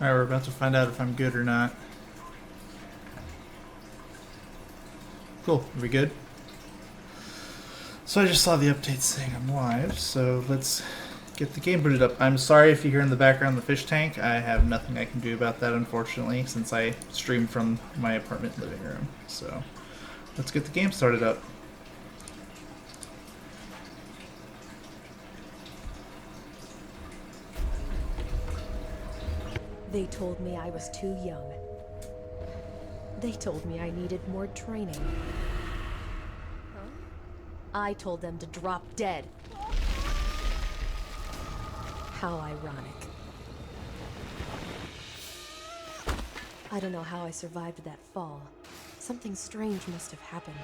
Alright, we're about to find out if I'm good or not. Cool, are we good? So I just saw the update saying I'm live, so let's get the game booted up. I'm sorry if you hear in the background the fish tank. I have nothing I can do about that, unfortunately, since I stream from my apartment living room. So let's get the game started up. They told me I was too young. They told me I needed more training. I told them to drop dead. How ironic. I don't know how I survived that fall. Something strange must have happened.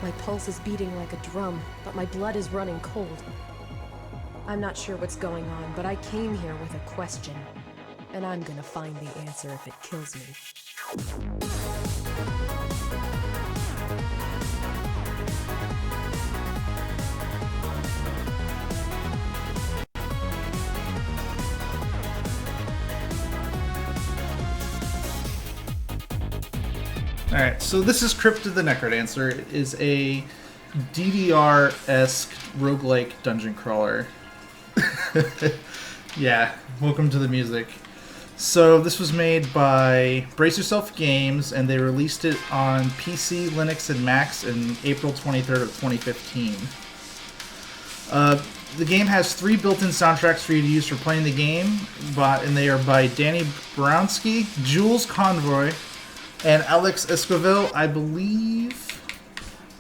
My pulse is beating like a drum, but my blood is running cold. I'm not sure what's going on, but I came here with a question. And I'm gonna find the answer if it kills me. Alright, so this is Crypt of the Necrodancer. It is a DDR-esque roguelike dungeon crawler. Yeah, welcome to the music. So this was made by Brace Yourself Games, and they released it on PC, Linux, and Macs in April 23rd of 2015. The game has 3 built-in soundtracks for you to use for playing the game, and they are by Danny Brownsky, Jules Conroy, and Alex Esquivel. I believe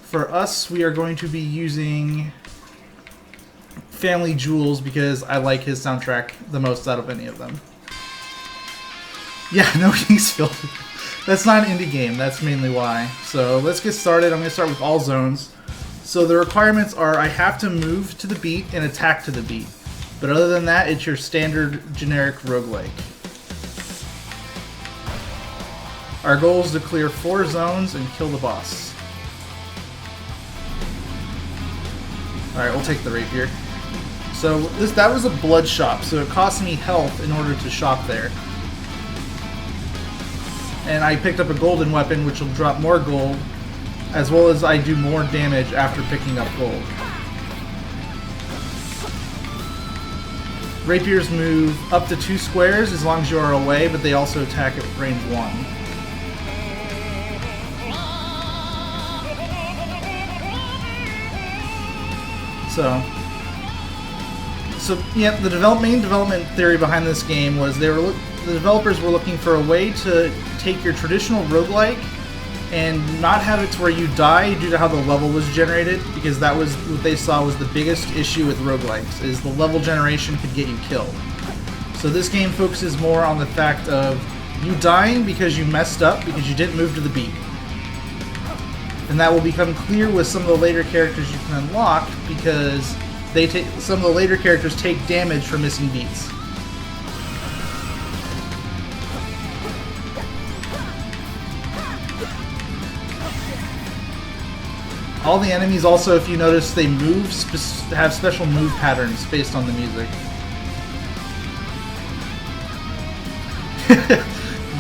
for us we are going to be using Family Jewels because I like his soundtrack the most out of any of them. Yeah, no, he's filthy. That's not an indie game, that's mainly why. So let's get started. I'm going to start with all zones. So the requirements are I have to move to the beat and attack to the beat. But other than that, it's your standard generic roguelike. Our goal is to clear 4 zones and kill the boss. Alright, we'll take the rapier. So that was a blood shop, so it cost me health in order to shop there. And I picked up a golden weapon, which will drop more gold, as well as I do more damage after picking up gold. Rapiers move up to 2 squares as long as you are away, but they also attack at range 1. So yeah, the main development theory behind this game was the developers were looking for a way to take your traditional roguelike and not have it to where you die due to how the level was generated, because that was what they saw was the biggest issue with roguelikes, is the level generation could get you killed. So this game focuses more on the fact of you dying because you messed up because you didn't move to the beat. And that will become clear with some of the later characters you can unlock, because some of the later characters take damage for missing beats. All the enemies also, if you notice, they have special move patterns based on the music.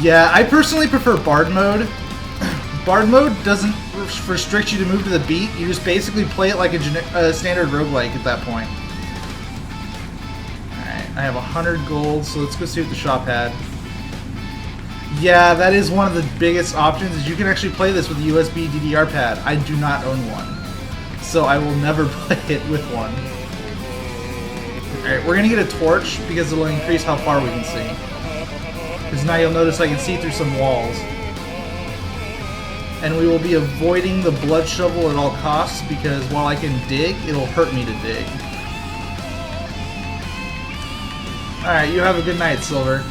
Yeah, I personally prefer Bard mode. Bard mode doesn't restrict you to move to the beat. You just basically play it like a standard roguelike at that point. Alright, I have 100 gold, so let's go see what the shop had. Yeah, that is one of the biggest options, is you can actually play this with a USB DDR pad. I do not own one, so I will never play it with one. Alright, we're going to get a torch because it will increase how far we can see. Because now you'll notice I can see through some walls. And we will be avoiding the blood shovel at all costs, because while I can dig, it'll hurt me to dig. Alright, you have a good night, Silver.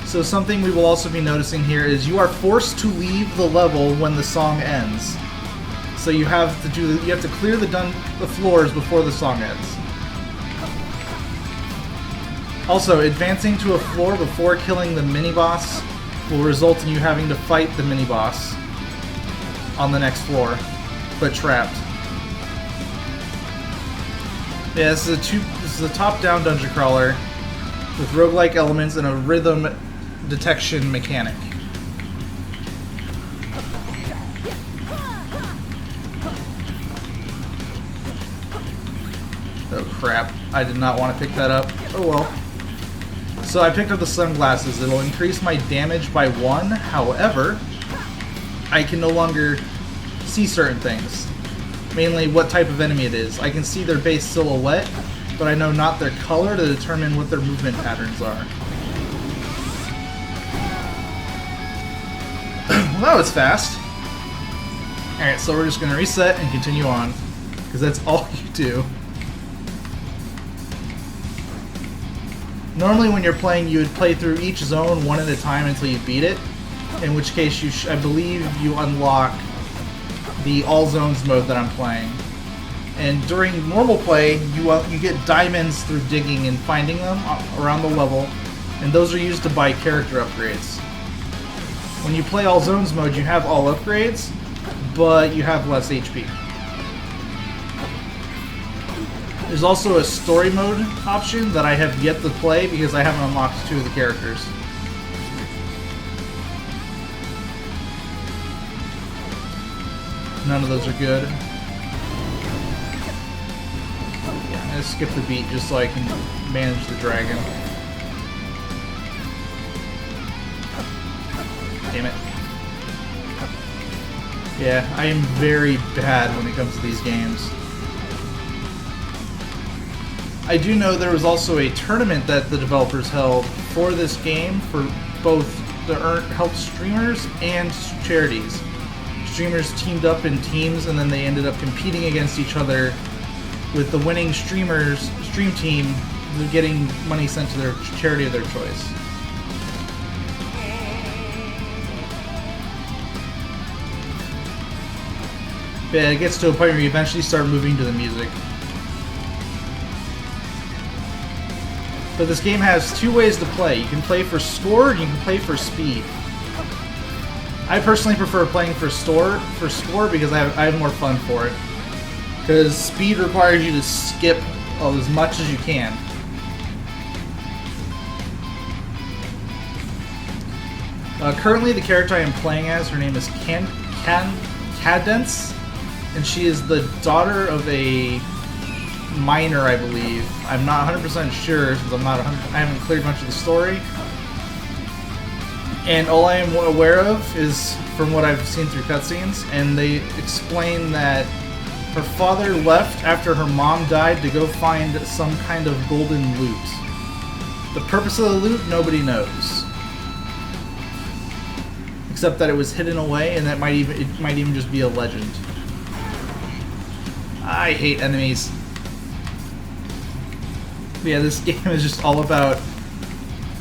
So something we will also be noticing here is you are forced to leave the level when the song ends. So you have to clear the floors before the song ends. Also, advancing to a floor before killing the mini-boss will result in you having to fight the mini-boss on the next floor, but trapped. Yeah, this is a top-down dungeon crawler with roguelike elements and a rhythm detection mechanic. Oh crap, I did not want to pick that up. Oh well. So I picked up the sunglasses. It'll increase my damage by 1, however, I can no longer see certain things. Mainly what type of enemy it is. I can see their base silhouette, but I know not their color to determine what their movement patterns are. Well, that was fast. Alright, so we're just going to reset and continue on, because that's all you do. Normally when you're playing, you would play through each zone one at a time until you beat it, in which case I believe you unlock the all zones mode that I'm playing. And during normal play, you get diamonds through digging and finding them around the level, and those are used to buy character upgrades. When you play all zones mode, you have all upgrades, but you have less HP. There's also a story mode option that I have yet to play because I haven't unlocked 2 of the characters. None of those are good. Yeah, I'm gonna skip the beat just so I can manage the dragon. Damn it. Yeah, I am very bad when it comes to these games. I do know there was also a tournament that the developers held for this game for both to help streamers and charities. Streamers teamed up in teams and then they ended up competing against each other, with the winning stream team getting money sent to their charity of their choice. But yeah, it gets to a point where you eventually start moving to the music. But this game has 2 ways to play. You can play for score, and you can play for speed. I personally prefer playing for score because I have more fun for it. Because speed requires you to skip as much as you can. Currently, the character I am playing as, her name is Cadence, and she is the daughter of a miner, I believe. I'm not 100% sure since I haven't cleared much of the story. And all I am aware of is from what I've seen through cutscenes, and they explain that her father left after her mom died to go find some kind of golden loot. The purpose of the loot, nobody knows. Except that it was hidden away, and that it might even just be a legend. I hate enemies. But yeah, this game is just all about...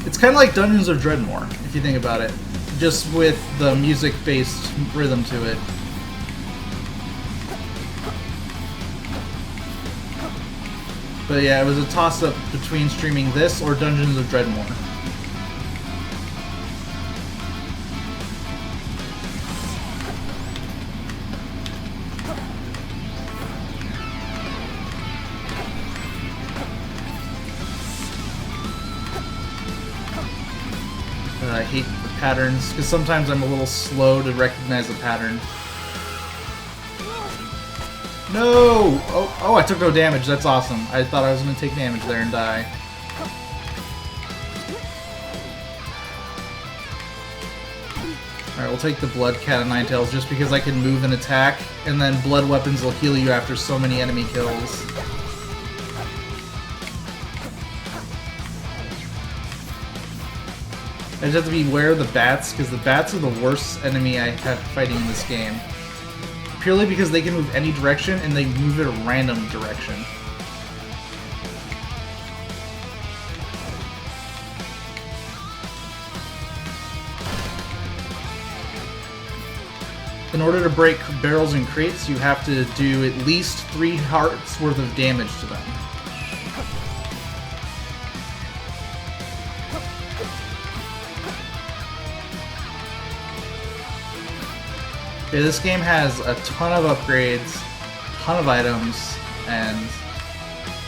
It's kind of like Dungeons of Dreadmore, if you think about it. Just with the music-based rhythm to it. But yeah, it was a toss-up between streaming this or Dungeons of Dreadmore. I hate the patterns, because sometimes I'm a little slow to recognize a pattern. No! Oh, I took no damage. That's awesome. I thought I was going to take damage there and die. Alright, we'll take the Blood Cat of Ninetails just because I can move and attack, and then blood weapons will heal you after so many enemy kills. I just have to be aware of the bats, because the bats are the worst enemy I have fighting in this game. Purely because they can move any direction, and they move in a random direction. In order to break barrels and crates, you have to do at least 3 hearts worth of damage to them. Yeah, this game has a ton of upgrades, ton of items, and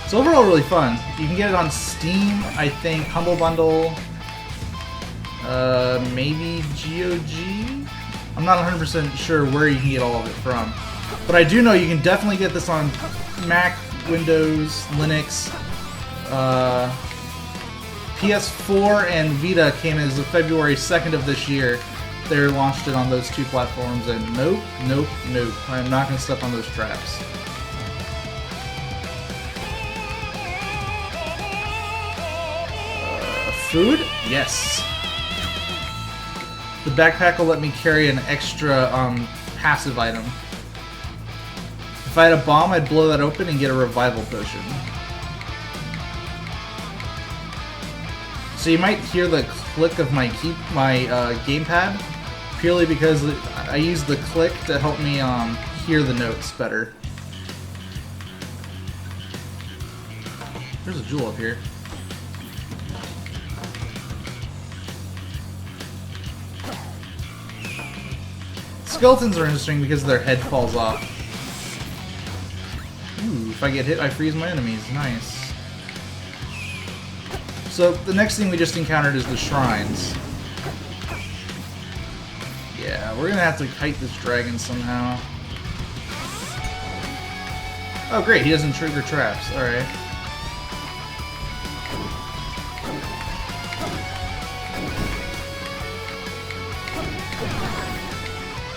it's overall really fun. You can get it on Steam, I think, Humble Bundle, maybe GOG? I'm not 100% sure where you can get all of it from. But I do know you can definitely get this on Mac, Windows, Linux, PS4 and Vita came as of February 2nd of this year. They launched it on those two platforms, and nope, nope, nope. I'm not going to step on those traps. Food? Yes. The backpack will let me carry an extra passive item. If I had a bomb, I'd blow that open and get a revival potion. So you might hear the click of my gamepad, purely because I use the click to help me hear the notes better. There's a jewel up here. Skeletons are interesting because their head falls off. Ooh, if I get hit, I freeze my enemies. Nice. So, the next thing we just encountered is the shrines. Yeah, we're gonna have to kite this dragon somehow. Oh great, he doesn't trigger traps. Alright.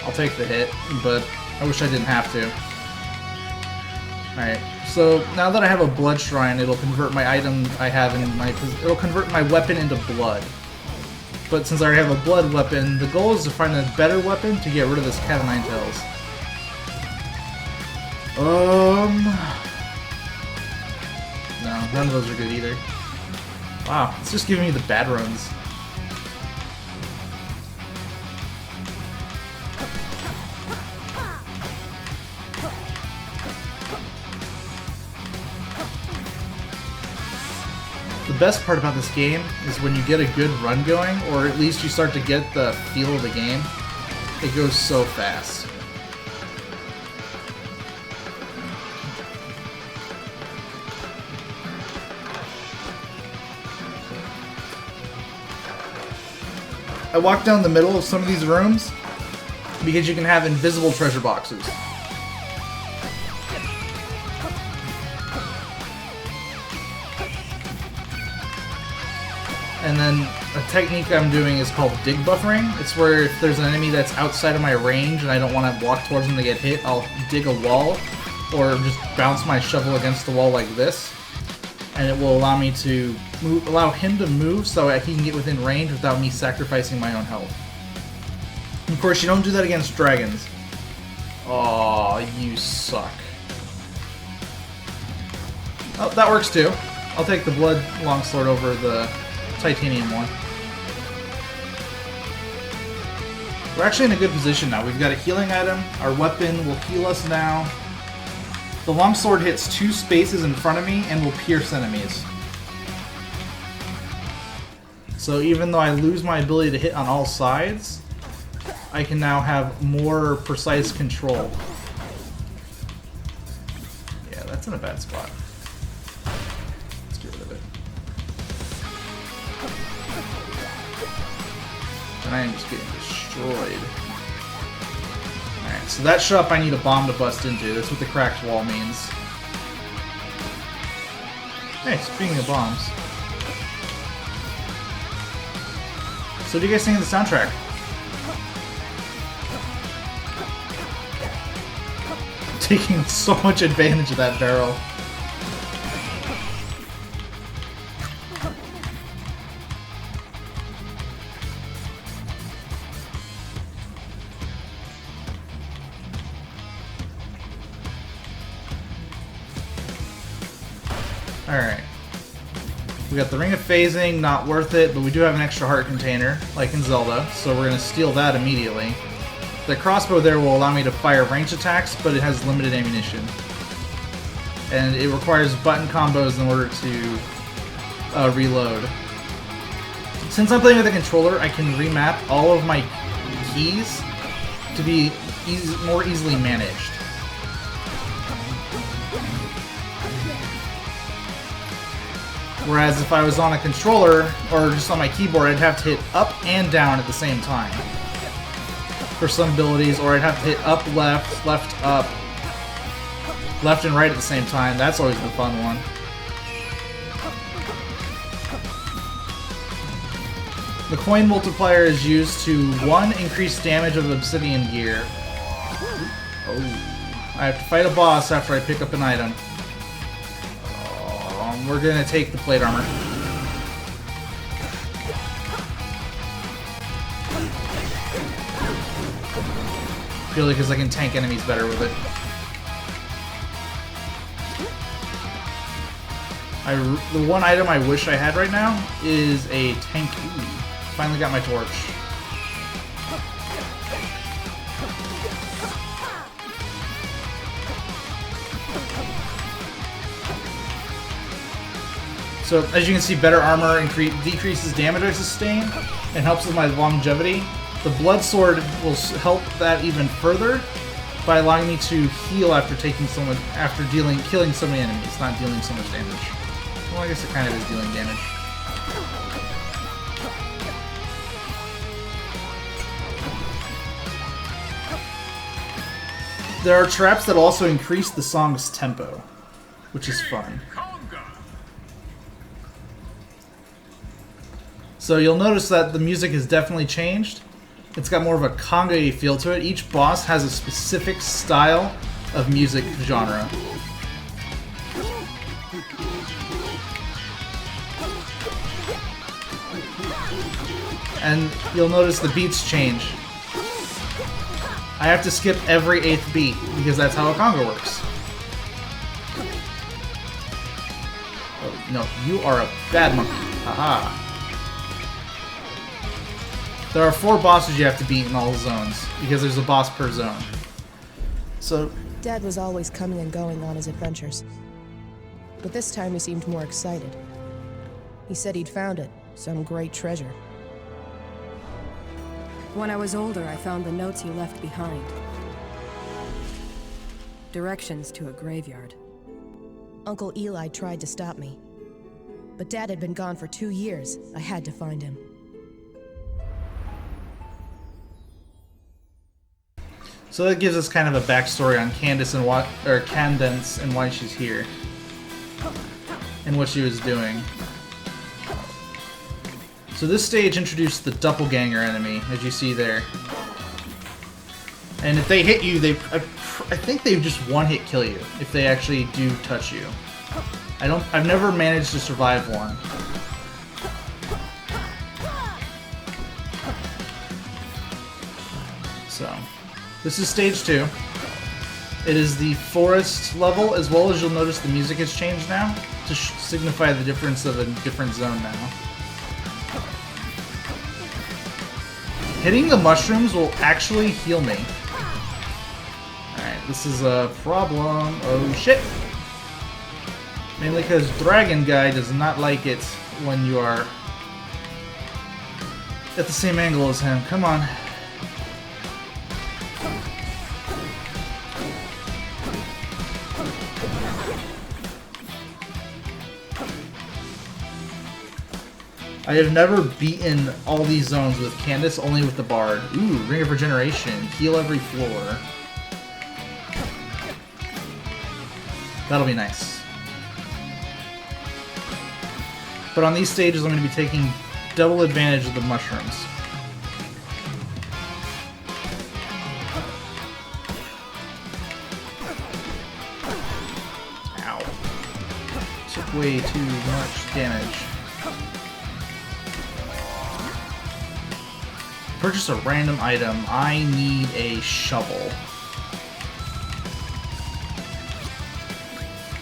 I'll take the hit, but I wish I didn't have to. Alright, so now that I have a blood shrine, it'll convert my item I have in my... It'll convert my weapon into blood. But since I already have a blood weapon, the goal is to find a better weapon to get rid of this cat o' nine tails. No, none of those are good either. Wow, it's just giving me the bad runs. The best part about this game is when you get a good run going, or at least you start to get the feel of the game, it goes so fast. I walked down the middle of some of these rooms because you can have invisible treasure boxes. And then a technique I'm doing is called dig buffering. It's where if there's an enemy that's outside of my range and I don't want to walk towards them to get hit, I'll dig a wall or just bounce my shovel against the wall like this. And it will allow me to move, allow him to move so that he can get within range without me sacrificing my own health. And of course, you don't do that against dragons. Aw, you suck. Oh, that works too. I'll take the blood longsword over the titanium one. We're actually in a good position now. We've got a healing item. Our weapon will heal us now. The longsword hits 2 spaces in front of me and will pierce enemies. So even though I lose my ability to hit on all sides, I can now have more precise control. Yeah, that's in a bad spot. Let's get rid of it. And I am just getting destroyed. Alright, so that shop I need a bomb to bust into. That's what the cracked wall means. Hey, speaking of bombs. So what do you guys think of the soundtrack? Taking so much advantage of that barrel. Alright. We got the Ring of Phasing, not worth it, but we do have an extra heart container, like in Zelda, so we're going to steal that immediately. The crossbow there will allow me to fire ranged attacks, but it has limited ammunition. And it requires button combos in order to reload. Since I'm playing with a controller, I can remap all of my keys to be more easily managed. Whereas if I was on a controller or just on my keyboard, I'd have to hit up and down at the same time for some abilities, or I'd have to hit up, left, left, up, left and right at the same time. That's always the fun one. The coin multiplier is used to 1. Increase damage of obsidian gear. Oh. I have to fight a boss after I pick up an item. We're gonna take the plate armor. Purely because I can tank enemies better with it. The one item I wish I had right now is a tank. Ooh, finally got my torch. So, as you can see, better armor decreases damage I sustain and helps with my longevity. The blood sword will help that even further by allowing me to heal after killing so many enemies, not dealing so much damage. Well, I guess it kind of is dealing damage. There are traps that also increase the song's tempo, which is fun. So you'll notice that the music has definitely changed. It's got more of a conga-y feel to it. Each boss has a specific style of music genre. And you'll notice the beats change. I have to skip every 8th beat because that's how a conga works. Oh, no, you are a bad monkey. Haha. There are 4 bosses you have to beat in all zones, because there's a boss per zone. So... Dad was always coming and going on his adventures. But this time he seemed more excited. He said he'd found it, some great treasure. When I was older, I found the notes he left behind. Directions to a graveyard. Uncle Eli tried to stop me. But Dad had been gone for 2 years. I had to find him. So that gives us kind of a backstory on Cadence and why she's here, and what she was doing. So this stage introduced the doppelganger enemy, as you see there. And if they hit you, I think they just one-hit kill you if they actually do touch you. I've never managed to survive one. So. This is stage 2. It is the forest level, as well as you'll notice the music has changed now to signify the difference of a different zone now. Hitting the mushrooms will actually heal me. Alright, this is a problem. Oh shit! Mainly because Dragon Guy does not like it when you are at the same angle as him. Come on. I have never beaten all these zones with Candace, only with the Bard. Ooh, Ring of Regeneration. Heal every floor. That'll be nice. But on these stages, I'm going to be taking double advantage of the mushrooms. Ow. Took way too much damage. Purchase a random item. I need a shovel.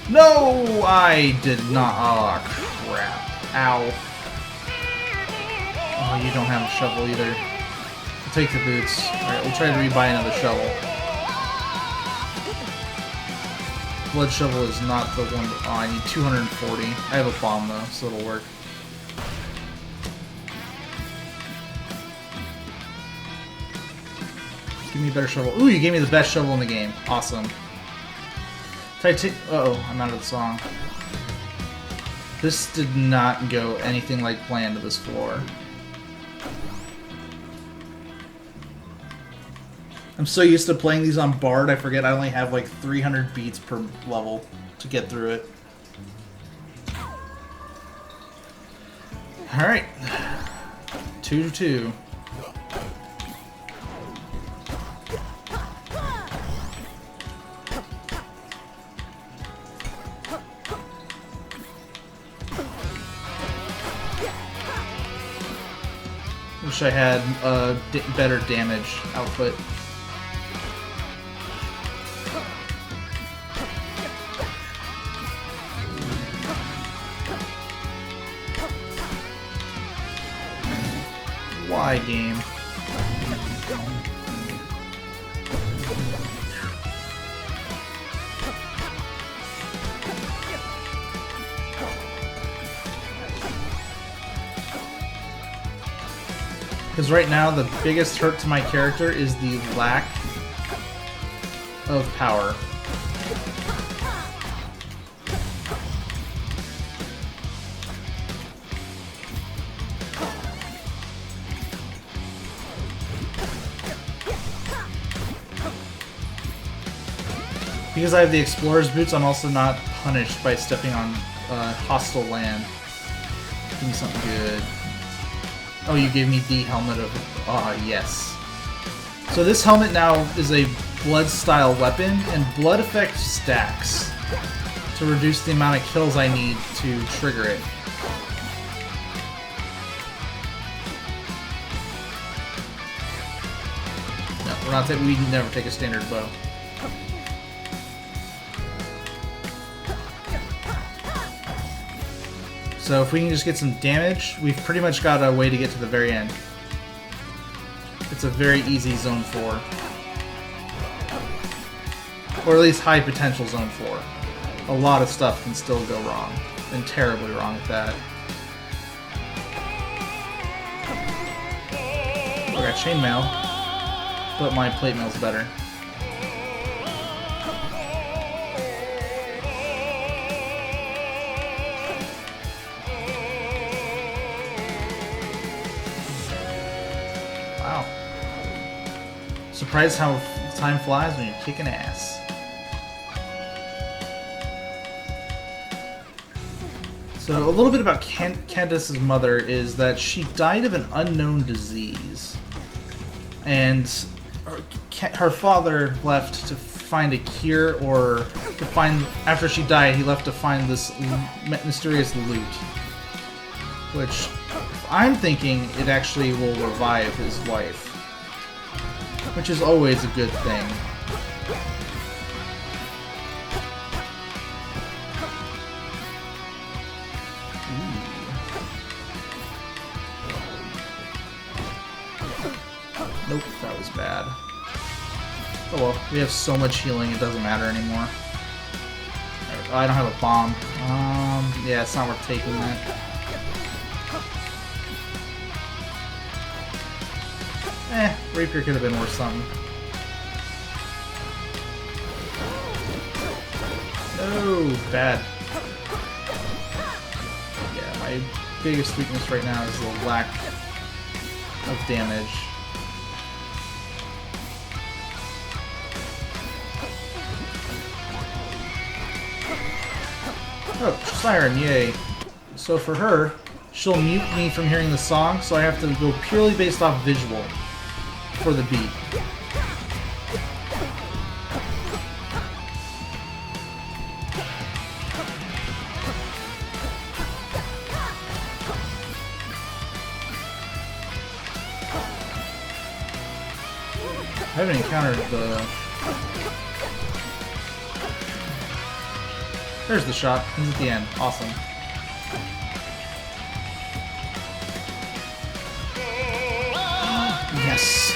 No, I did not. Oh, crap. Ow. Oh, you don't have a shovel either. I'll take the boots. Alright, we'll try to rebuy another shovel. Blood shovel is not the one. Oh, I need 240. I have a bomb though, so it'll work. Give me a better shovel. Ooh, you gave me the best shovel in the game. Awesome. Uh-oh, I'm out of the song. This did not go anything like planned to this floor. I'm so used to playing these on Bard, I forget I only have like 300 beats per level to get through it. Alright. 2-2. Wish I had better damage output. Why, game? Because right now, the biggest hurt to my character is the lack of power. Because I have the Explorer's Boots, I'm also not punished by stepping on hostile land. Give me something good. Oh, you gave me the helmet of... Ah, yes. So this helmet now is a blood-style weapon, and blood effect stacks to reduce the amount of kills I need to trigger it. No, we're not. We never take a standard bow. So if we can just get some damage, we've pretty much got a way to get to the very end. It's a very easy Zone 4. Or at least high potential Zone 4. A lot of stuff can still go wrong. And terribly wrong at that. I got chainmail, but my plate mail's better. Wow. Surprised how time flies when you're kicking ass. So a little bit about Candace's mother is that she died of an unknown disease. And her father left to find a cure, or to find, after she died, he left to find this mysterious loot. Which, I'm thinking it actually will revive his wife. Which is always a good thing. Nope, that was bad. Oh well, we have so much healing it doesn't matter anymore. Oh, I don't have a bomb. Yeah, it's not worth taking that. Rapier could have been worth something. No, bad. Yeah, my biggest weakness right now is the lack of damage. Oh, Siren, yay. So for her, she'll mute me from hearing the song, so I have to go purely based off visual for the beat. I haven't encountered the... There's the shot. He's at the end. Awesome. Yes.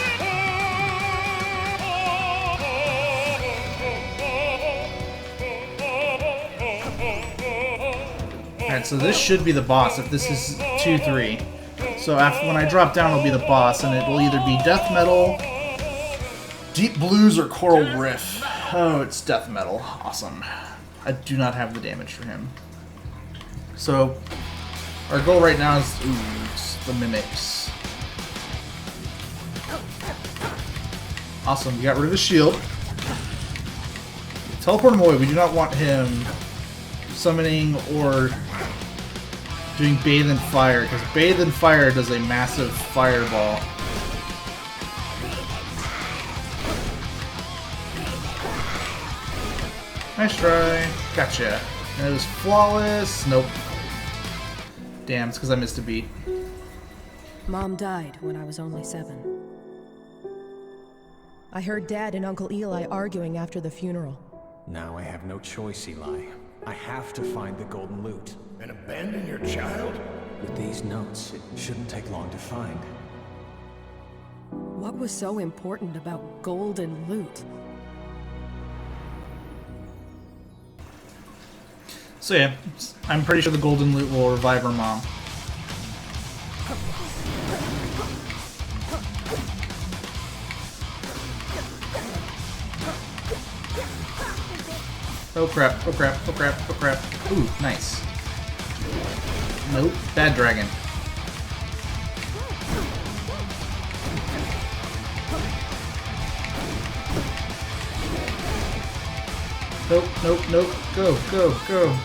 Alright, so this should be the boss if this is 2-3. So after, when I drop down, it'll be the boss, and it will either be death metal Deep Blues or Coral Riff? Oh, it's death metal. Awesome. I do not have the damage for him. So, our goal right now is it's the mimics. Awesome, we got rid of the shield. Teleport him away. We do not want him summoning or doing Bathe in Fire, because Bathe in Fire does a massive fireball. Nice try. Gotcha. And it was flawless. Nope. Damn, it's because I missed a beat. Mom died when I was only 7. I heard Dad and Uncle Eli arguing after the funeral. Now I have no choice, Eli. I have to find the golden loot. And abandon your child? With these notes, it shouldn't take long to find. What was so important about golden loot? So yeah, I'm pretty sure the golden loot will revive her mom. Oh crap, oh crap, oh crap, oh crap. Ooh, nice. Nope, bad dragon. Nope, nope, nope. Go, go, go.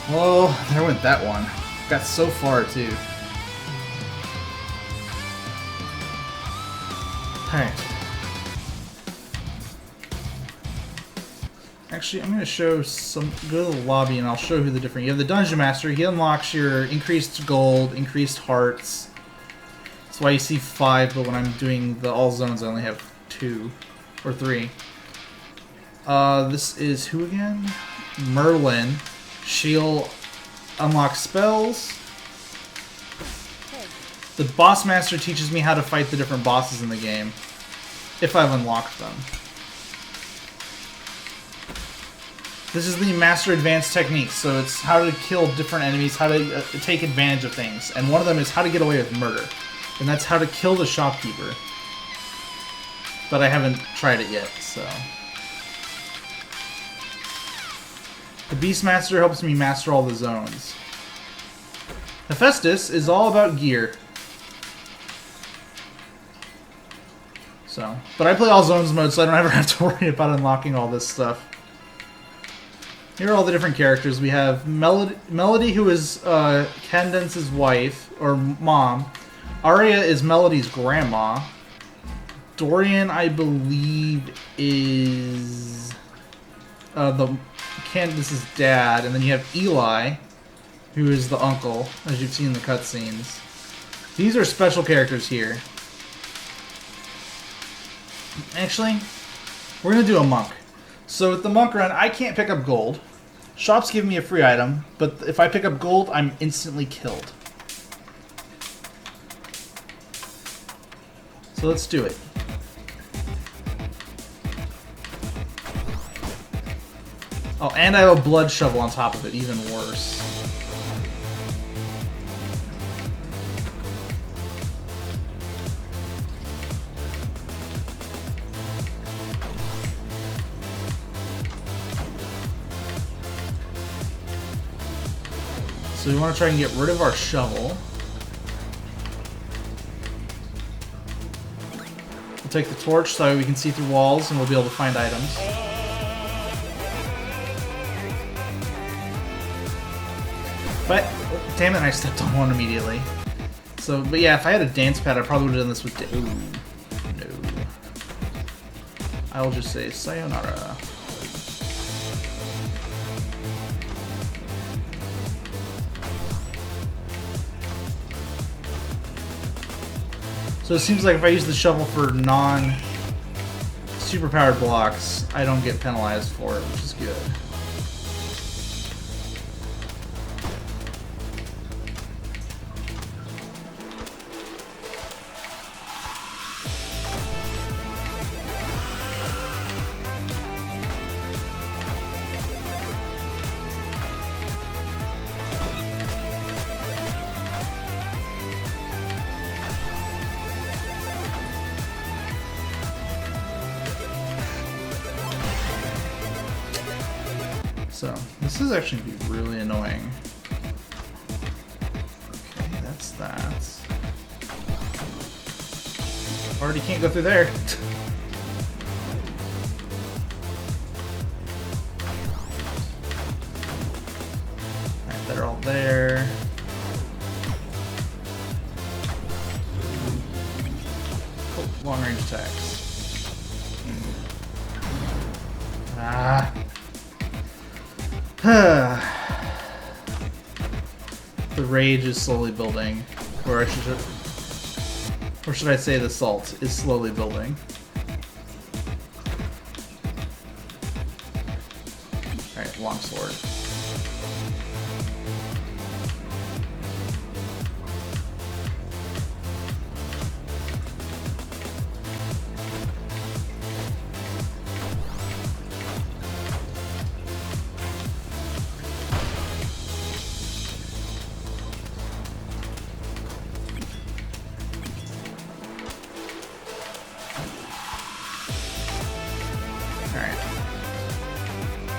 Well, there went that one. Got so far, too. Alright. Actually, I'm going to show some... Go to the lobby and I'll show who the different... You have the Dungeon Master. He unlocks your increased gold, increased hearts. That's why you see 5, but when I'm doing the all zones, I only have 2 or 3. This is who again? Merlin. She'll unlock spells. The Boss Master teaches me how to fight the different bosses in the game, if I've unlocked them. This is the Master Advanced Techniques, so it's how to kill different enemies, how to take advantage of things, and one of them is how to get away with murder. And that's how to kill the shopkeeper. But I haven't tried it yet, so... The Beastmaster helps me master all the zones. Hephaestus is all about gear. So, but I play all zones mode, so I don't ever have to worry about unlocking all this stuff. Here are all the different characters. We have Melody, who is Candance's wife, or mom. Arya is Melody's grandma. Dorian, I believe, is Candace's dad, and then you have Eli, who is the uncle, as you've seen in the cutscenes. These are special characters here. Actually, we're gonna do a monk. So with the monk run, I can't pick up gold. Shops give me a free item, but if I pick up gold, I'm instantly killed. So let's do it. Oh, and I have a blood shovel on top of it, even worse. So we want to try and get rid of our shovel. We'll take the torch so we can see through walls and we'll be able to find items. But, damn it, I stepped on one immediately. So, but yeah, if I had a dance pad, I probably would have done this with... Ooh, no. I will just say sayonara. So it seems like if I use the shovel for non-superpowered blocks, I don't get penalized for it, which is good. So, this is actually going to be really annoying. Okay, that's that. Already can't go through there. Alright, they're all there. Oh, long range attacks. Ah. The rage is slowly building, or should I say the salt is slowly building. Alright, longsword.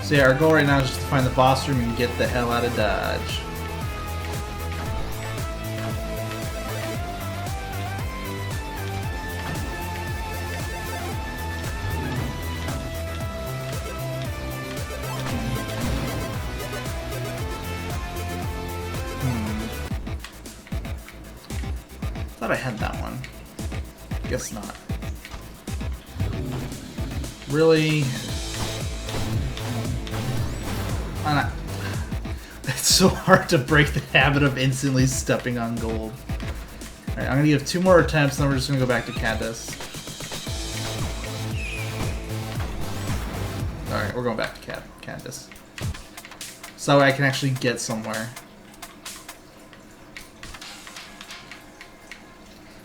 So yeah, our goal right now is just to find the boss room and get the hell out of Dodge. Thought I had that one. Guess not. Really? It's so hard to break the habit of instantly stepping on gold. Alright, I'm gonna give 2 more attempts and then we're just gonna go back to Candace. Alright, we're going back to Candace. So I can actually get somewhere.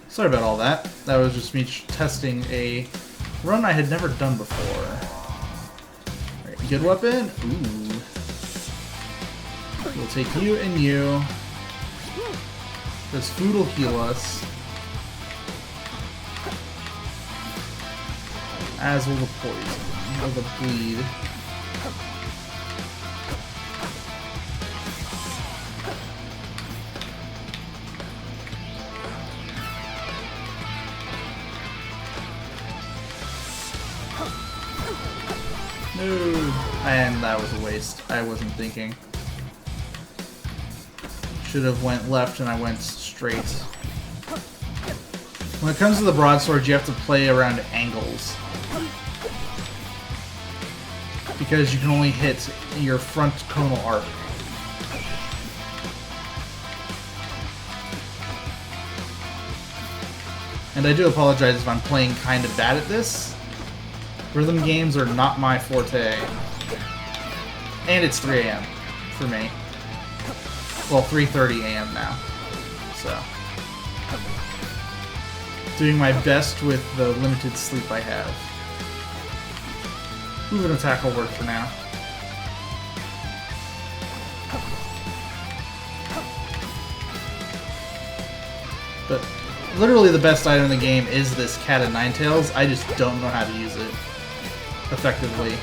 Sorry about all that. That was just me testing a run I had never done before. Alright, good weapon? Ooh. We'll take you and you. This food will heal us. As will the poison. Or the bleed. No. And that was a waste. I wasn't thinking. Should have went left and I went straight. When it comes to the broadsword, you have to play around angles. Because you can only hit your front conal arc. And I do apologize if I'm playing kind of bad at this. Rhythm games are not my forte. And it's 3 AM for me. Well, 3:30 AM now. So, doing my best with the limited sleep I have. Move and attack will work for now. But literally the best item in the game is this Cat of Nine Tails. I just don't know how to use it effectively,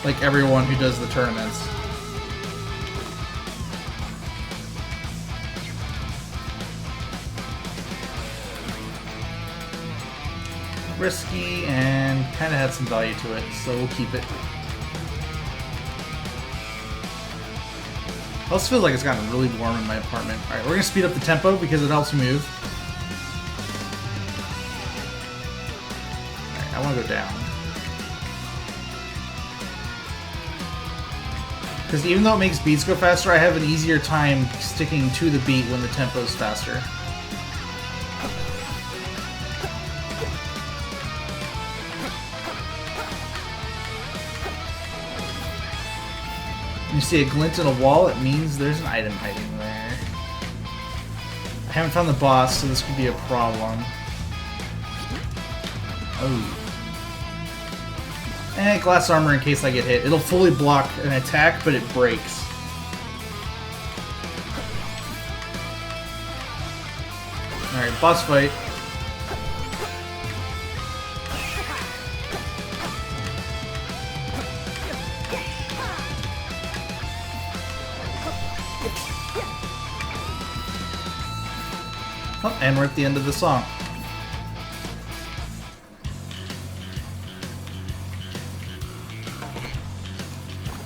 like everyone who does the tournaments. Risky and kind of had some value to it, so we'll keep it. I also feel like it's gotten really warm in my apartment. Alright, we're going to speed up the tempo because it helps me move. Alright, I want to go down. Because even though it makes beats go faster, I have an easier time sticking to the beat when the tempo's faster. You see a glint in a wall, it means there's an item hiding there. I haven't found the boss, so this could be a problem. Oh. Eh, glass armor in case I get hit. It'll fully block an attack, but it breaks. Alright, boss fight. Oh, and we're at the end of the song.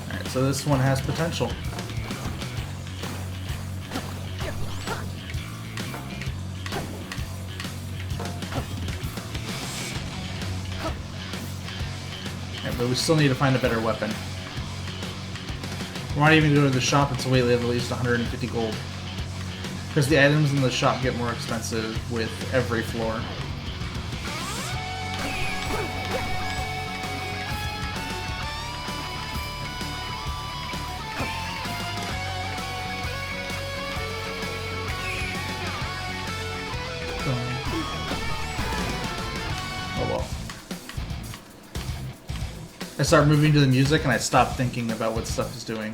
Alright, so this one has potential. But we still need to find a better weapon. We're not even going to the shop until we have at least 150 gold. Because the items in the shop get more expensive with every floor. Oh well. I start moving to the music and I stop thinking about what stuff is doing.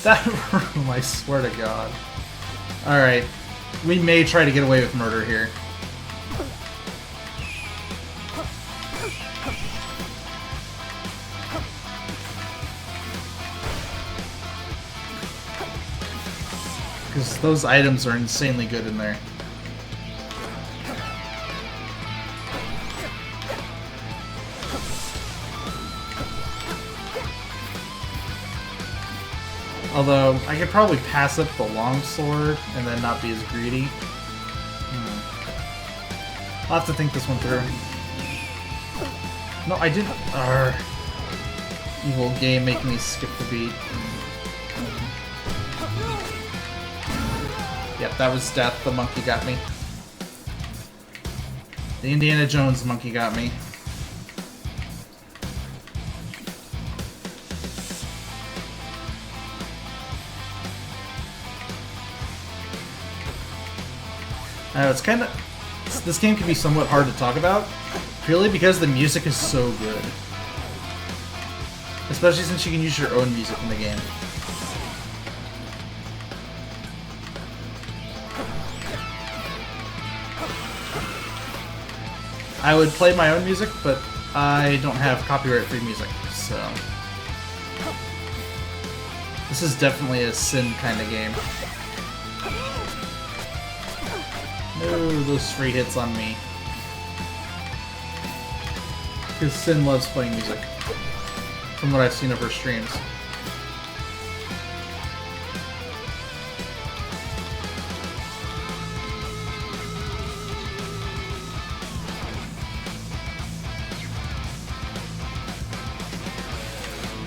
That room, I swear to God. Alright. We may try to get away with murder here. Because those items are insanely good in there. Although, I could probably pass up the longsword and then not be as greedy. I'll have to think this one through. No, I didn't. Evil game making me skip the beat. Yep, that was death. The monkey got me. The Indiana Jones monkey got me. It's kind of... This game can be somewhat hard to talk about, purely because the music is so good. Especially since you can use your own music in the game. I would play my own music, but I don't have copyright-free music, so... This is definitely a Sin kind of game. No, those free hits on me. Because Sin loves playing music. From what I've seen of her streams.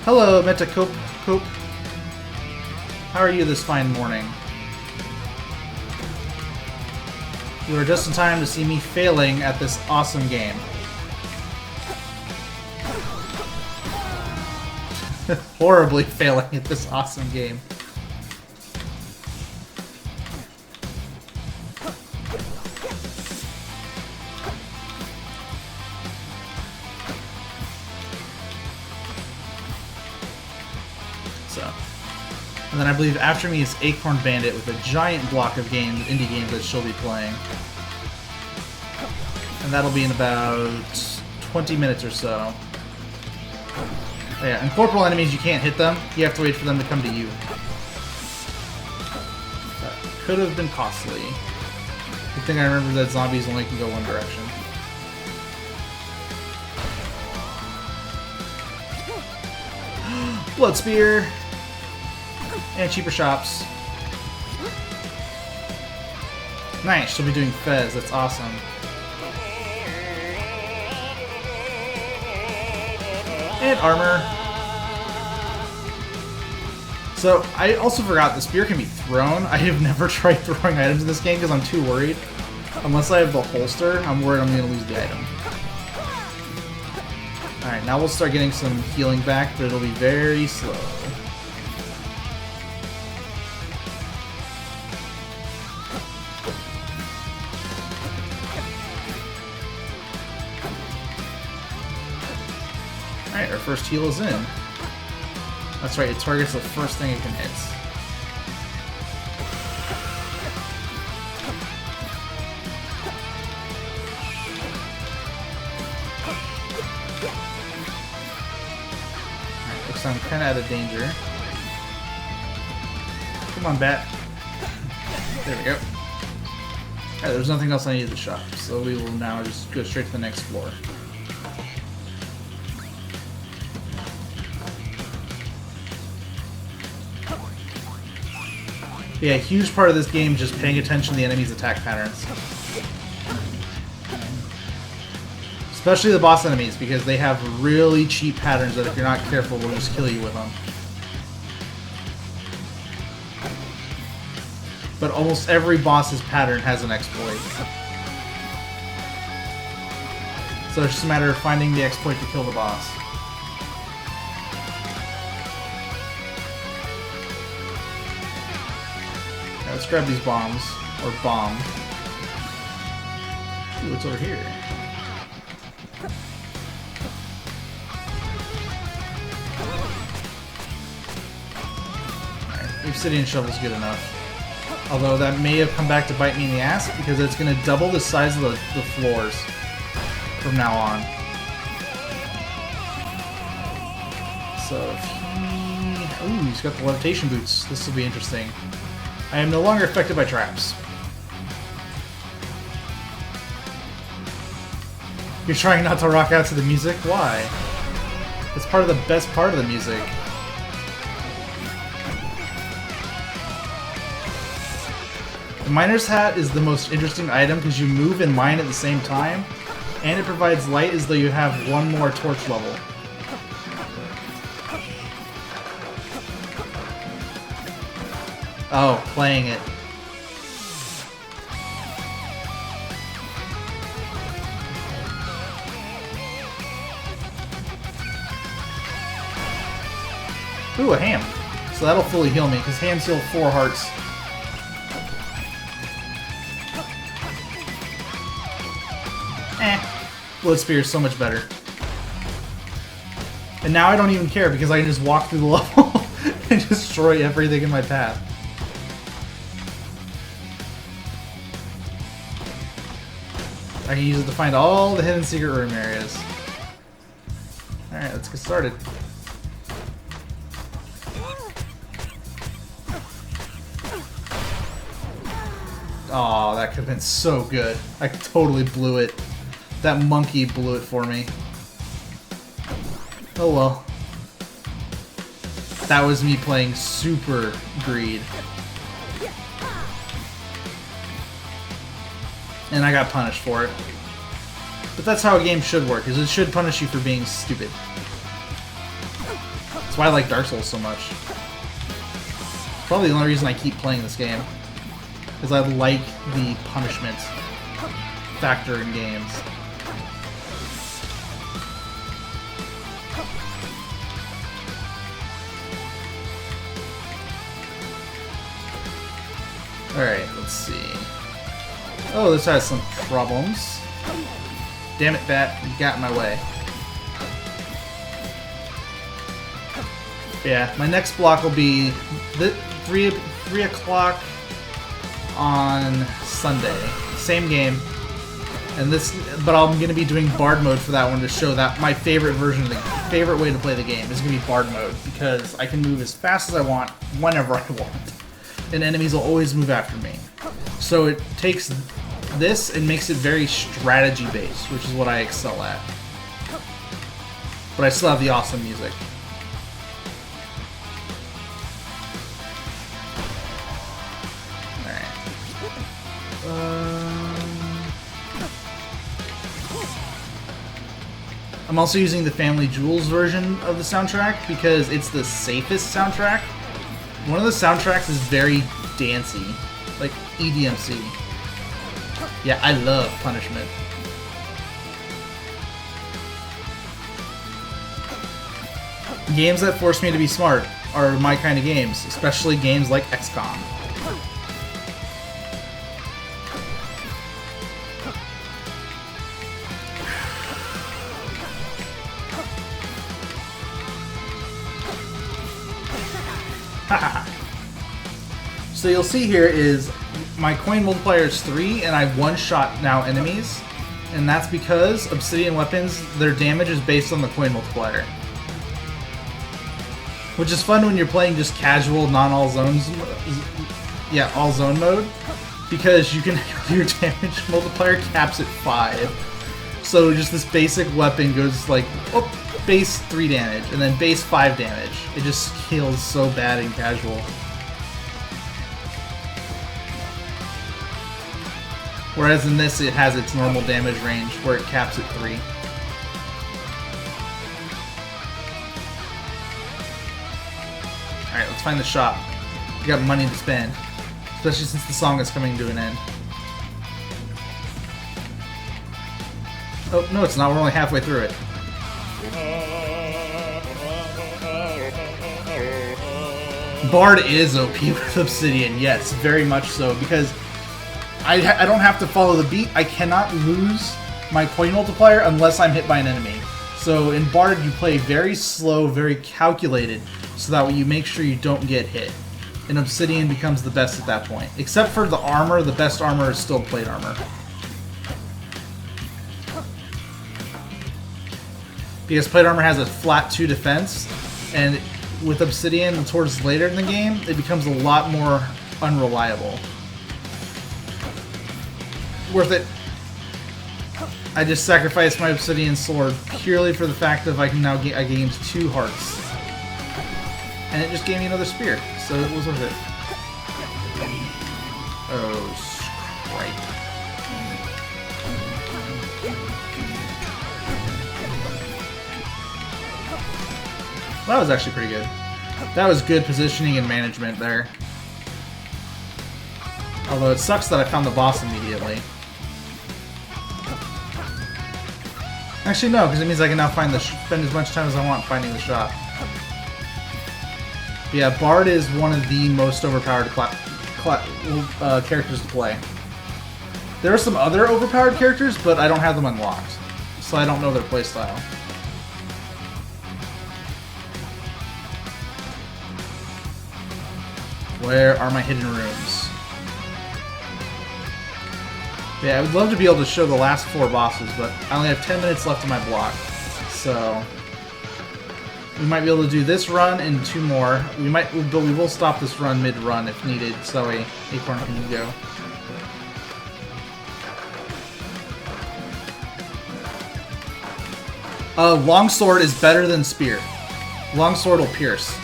Hello, Metacope. How are you this fine morning? You are just in time to see me failing at this awesome game. Horribly failing at this awesome game. So. And then I believe after me is Acorn Bandit with a giant block of indie games that she'll be playing. And that'll be in about 20 minutes or so. Oh yeah, and corporal enemies, you can't hit them. You have to wait for them to come to you. That could have been costly. Good thing I remember that zombies only can go one direction. Blood Spear! And cheaper shops. Nice, she'll be doing Fez, that's awesome. And armor. So, I also forgot the spear can be thrown. I have never tried throwing items in this game because I'm too worried. Unless I have the holster, I'm worried I'm going to lose the item. Alright, now we'll start getting some healing back, but it'll be very slow. Alright, our first heal is in. That's right, it targets the first thing it can hit. Alright, looks like I'm kinda out of danger. Come on, bat. There we go. Alright, there's nothing else I need to shop, so we will now just go straight to the next floor. Yeah, a huge part of this game is just paying attention to the enemy's attack patterns. Especially the boss enemies, because they have really cheap patterns that if you're not careful will just kill you with them. But almost every boss's pattern has an exploit. So it's just a matter of finding the exploit to kill the boss. Right, let's grab these bombs, or bomb. Ooh, what's over here? Alright, the obsidian shovel's good enough. Although that may have come back to bite me in the ass because it's going to double the size of the floors from now on. So if he... Ooh, he's got the levitation boots. This will be interesting. I am no longer affected by traps. You're trying not to rock out to the music? Why? It's part of the best part of the music. The miner's hat is the most interesting item because you move and mine at the same time, and it provides light as though you have one more torch level. Oh, playing it. Ooh, a ham. So that'll fully heal me because hams heal 4 hearts. Blood Spear is so much better. And now I don't even care because I can just walk through the level and destroy everything in my path. I can use it to find all the hidden secret room areas. Alright, let's get started. Aw, that could have been so good. I totally blew it. That monkey blew it for me. Oh well. That was me playing super greed. And I got punished for it. But that's how a game should work, is it should punish you for being stupid. That's why I like Dark Souls so much. Probably the only reason I keep playing this game. Because I like the punishment factor in games. Alright, let's see. Oh, this has some problems. Damn it, Bat, you got in my way. Yeah, my next block will be 3 o'clock on Sunday. Same game. And this, but I'm gonna be doing Bard mode for that one to show that my favorite version of the favorite way to play the game is gonna be Bard mode because I can move as fast as I want, whenever I want. And enemies will always move after me. So it takes this and makes it very strategy based, which is what I excel at. But I still have the awesome music. I'm also using the Family Jewels version of the soundtrack because it's the safest soundtrack. One of the soundtracks is very dancey, like EDMC. Yeah, I love Punishment. Games that force me to be smart are my kind of games, especially games like XCOM. So you'll see here is my coin multiplier is 3 and I one-shot now enemies, and that's because obsidian weapons, their damage is based on the coin multiplier. Which is fun when you're playing just casual, non-all zones, yeah, all zone mode, because you can your damage multiplier caps at 5. So just this basic weapon goes like base 3 damage and then base 5 damage. It just kills so bad in casual. Whereas in this, it has its normal damage range where it caps at 3. Alright, let's find the shop. We got money to spend. Especially since the song is coming to an end. Oh, no it's not. We're only halfway through it. Bard is OP with Obsidian, yes, very much so, because I don't have to follow the beat. I cannot lose my point multiplier unless I'm hit by an enemy. So in Bard, you play very slow, very calculated, so that way you make sure you don't get hit. And Obsidian becomes the best at that point. Except for the armor, the best armor is still plate armor. Because plate armor has a flat 2 defense, and with Obsidian towards later in the game, it becomes a lot more unreliable. Worth it. I just sacrificed my Obsidian sword purely for the fact that I gained 2 hearts. And it just gave me another spear, so it was worth it. Oh, crap. That was actually pretty good. That was good positioning and management there. Although it sucks that I found the boss immediately. Actually, no, because it means I can now spend as much time as I want finding the shop. But yeah, Bard is one of the most overpowered characters to play. There are some other overpowered characters, but I don't have them unlocked, so I don't know their playstyle. Where are my hidden rooms? Yeah, I would love to be able to show the last 4 bosses, but I only have 10 minutes left in my block. So we might be able to do this run and 2 more. But we will stop this run mid-run if needed, so that way Acorn can go. Longsword is better than spear. Longsword will pierce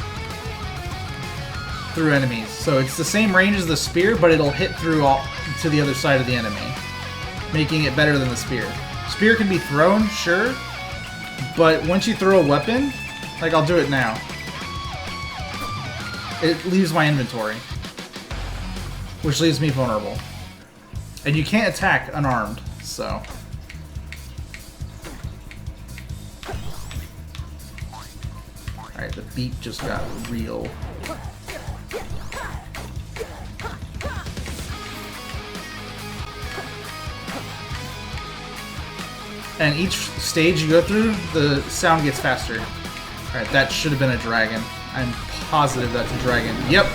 through enemies. So it's the same range as the spear, but it'll hit through to the other side of the enemy, making it better than the spear. Spear can be thrown, sure, but once you throw a weapon, like I'll do it now, it leaves my inventory, which leaves me vulnerable. And you can't attack unarmed, so... Alright, the beat just got real. And each stage you go through, the sound gets faster. Alright, that should have been a dragon. I'm positive that's a dragon. Yep!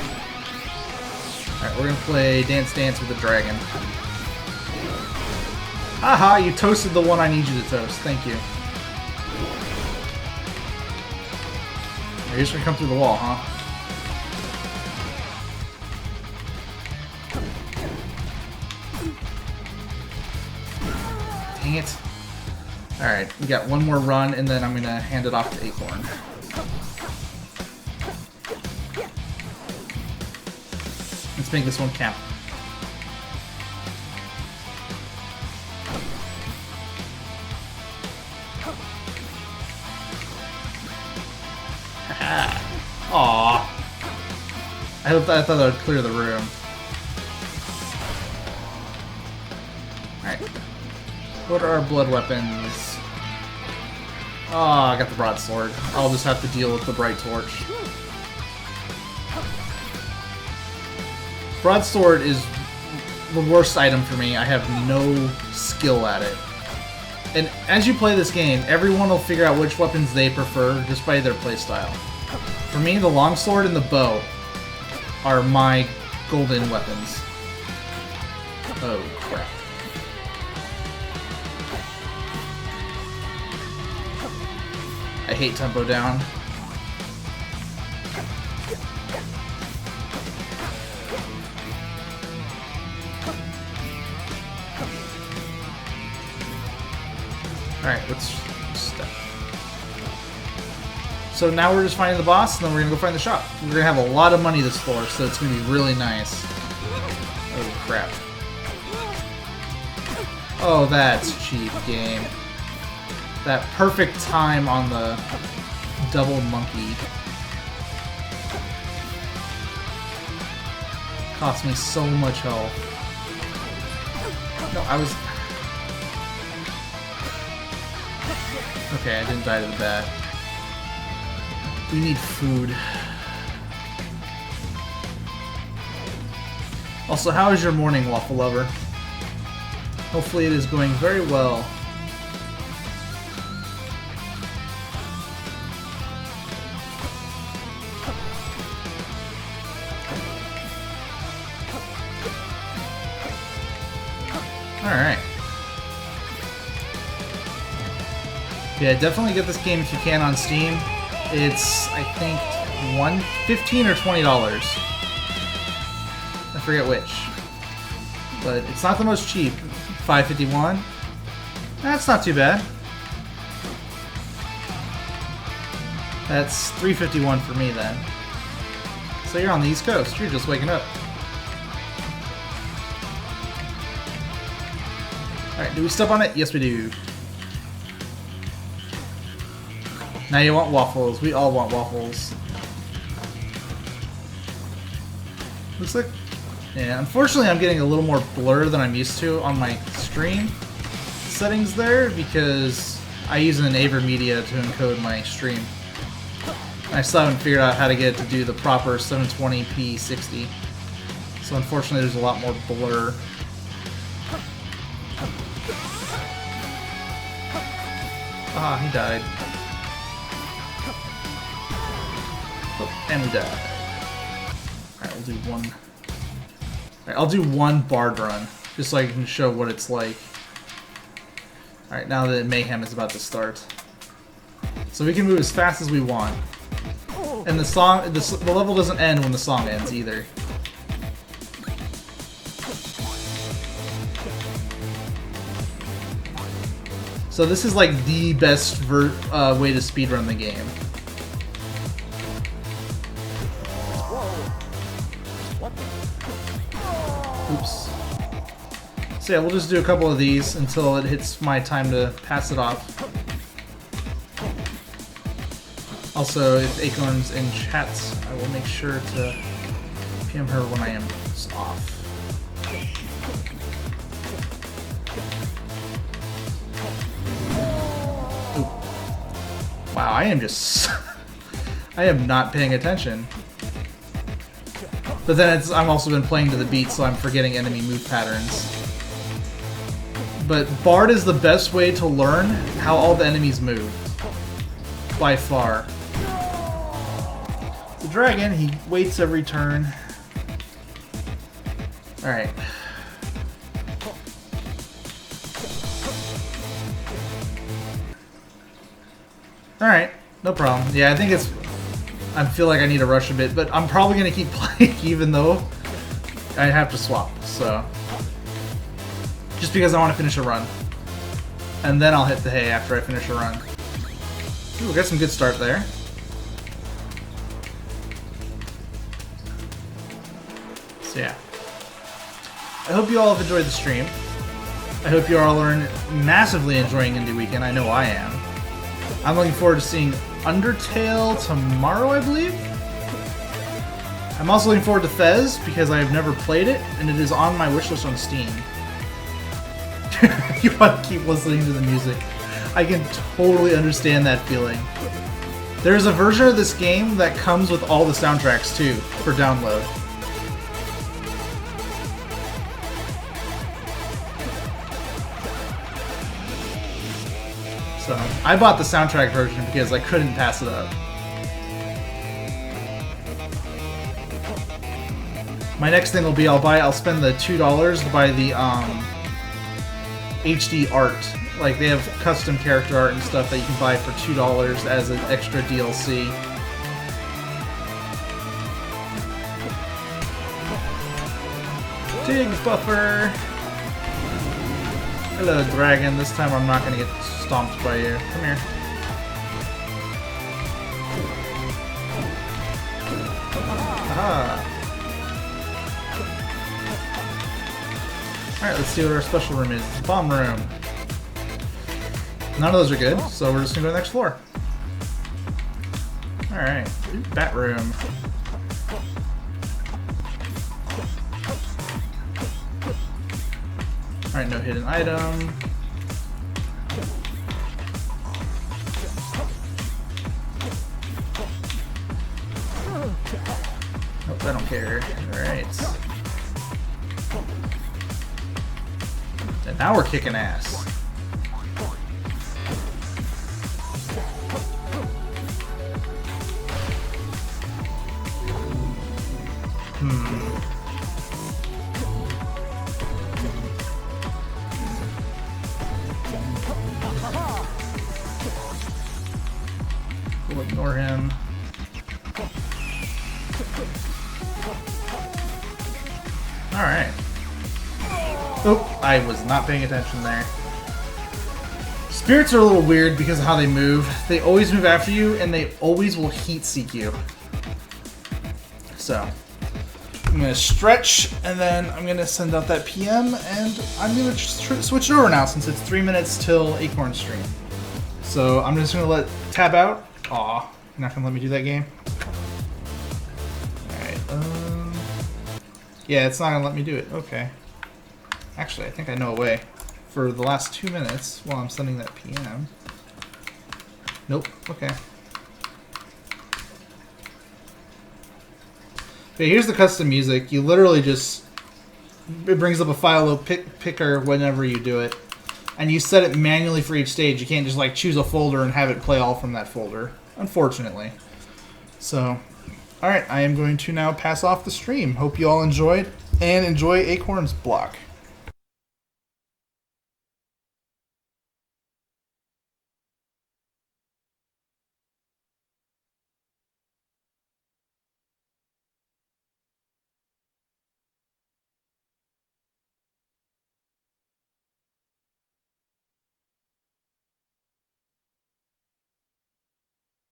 Alright, we're gonna play Dance Dance with a dragon. Haha, you toasted the one I need you to toast. Thank you. You're just gonna come through the wall, huh? Dang it. Alright, we got one more run, and then I'm gonna hand it off to Acorn. Let's make this one count. Aww. I thought that would clear the room. Alright. What are our blood weapons? Oh, I got the broadsword. I'll just have to deal with the bright torch. Broadsword is the worst item for me. I have no skill at it. And as you play this game, everyone will figure out which weapons they prefer just by their playstyle. For me, the longsword and the bow are my golden weapons. Oh, crap. I hate tempo down. Alright, let's step. So now we're just finding the boss, and then we're gonna go find the shop. We're gonna have a lot of money this floor, so it's gonna be really nice. Oh crap. Oh, that's cheap, game. That perfect time on the double monkey. Cost me so much health. No, I was... Okay, I didn't die to the bat. We need food. Also, how is your morning, Waffle Lover? Hopefully it is going very well. Alright. Yeah, definitely get this game if you can on Steam. It's, I think, $15 or $20. I forget which. But it's not the most cheap. $5.51. That's not too bad. That's $3.51 for me then. So you're on the East Coast. You're just waking up. Alright, do we step on it? Yes, we do. Now you want waffles. We all want waffles. Looks like... Yeah, unfortunately I'm getting a little more blur than I'm used to on my stream settings there because I use an AverMedia to encode my stream. I still haven't figured out how to get it to do the proper 720p 60. So unfortunately there's a lot more blur. Ah, he died. Oh, and we died. Alright, we'll do one. Alright, I'll do one bard run, just so I can show what it's like. Alright, now that Mayhem is about to start. So we can move as fast as we want. And the level doesn't end when the song ends either. So this is like the best way to speedrun the game. Oops. So yeah, we'll just do a couple of these until it hits my time to pass it off. Also, if Acorn's in chats, I will make sure to PM her when I am off. Ooh. Wow, I am just... I am not paying attention. But then I'm also been playing to the beat, so I'm forgetting enemy move patterns. But Bard is the best way to learn how all the enemies move. By far. The dragon, he waits every turn. Alright. Alright, no problem. Yeah, I think it's... I feel like I need to rush a bit, but I'm probably going to keep playing even though I have to swap, so... Just because I want to finish a run. And then I'll hit the hay after I finish a run. Ooh, we got some good start there. So yeah. I hope you all have enjoyed the stream. I hope you all are massively enjoying Indie Weekend. I know I am. I'm looking forward to seeing Undertale tomorrow, I believe. I'm also looking forward to Fez because I have never played it, and it is on my wishlist on Steam. You want to keep listening to the music. I can totally understand that feeling. There's a version of this game that comes with all the soundtracks too, for download. So, I bought the soundtrack version because I couldn't pass it up. My next thing will be I'll spend the $2 to buy the HD art. Like, they have custom character art and stuff that you can buy for $2 as an extra DLC. Dig Buffer! Hello, dragon. This time I'm not gonna get stomped by you. Come here. Aha. Alright, let's see what our special room is. It's bomb room. None of those are good, so we're just gonna go to the next floor. Alright, bat room. Alright, no hidden item. Nope, I don't care. Alright. And now we're kicking ass. We'll ignore him. Alright. Oh, I was not paying attention there. Spirits are a little weird because of how they move. They always move after you, and they always will heat seek you. So, I'm going to stretch, and then I'm going to send out that PM, and I'm going to switch it over now since it's 3 minutes till Acorn stream. So, I'm just going to tab out. Aw, you're not going to let me do that game? Alright, yeah, it's not going to let me do it. Okay. Actually, I think I know a way. For the last 2 minutes, while I'm sending that PM. Nope, okay. Okay, here's the custom music. You literally just... It brings up a file picker whenever you do it. And you set it manually for each stage. You can't just like choose a folder and have it play all from that folder. Unfortunately. So, alright, I am going to now pass off the stream. Hope you all enjoyed. And enjoy Acorn's block.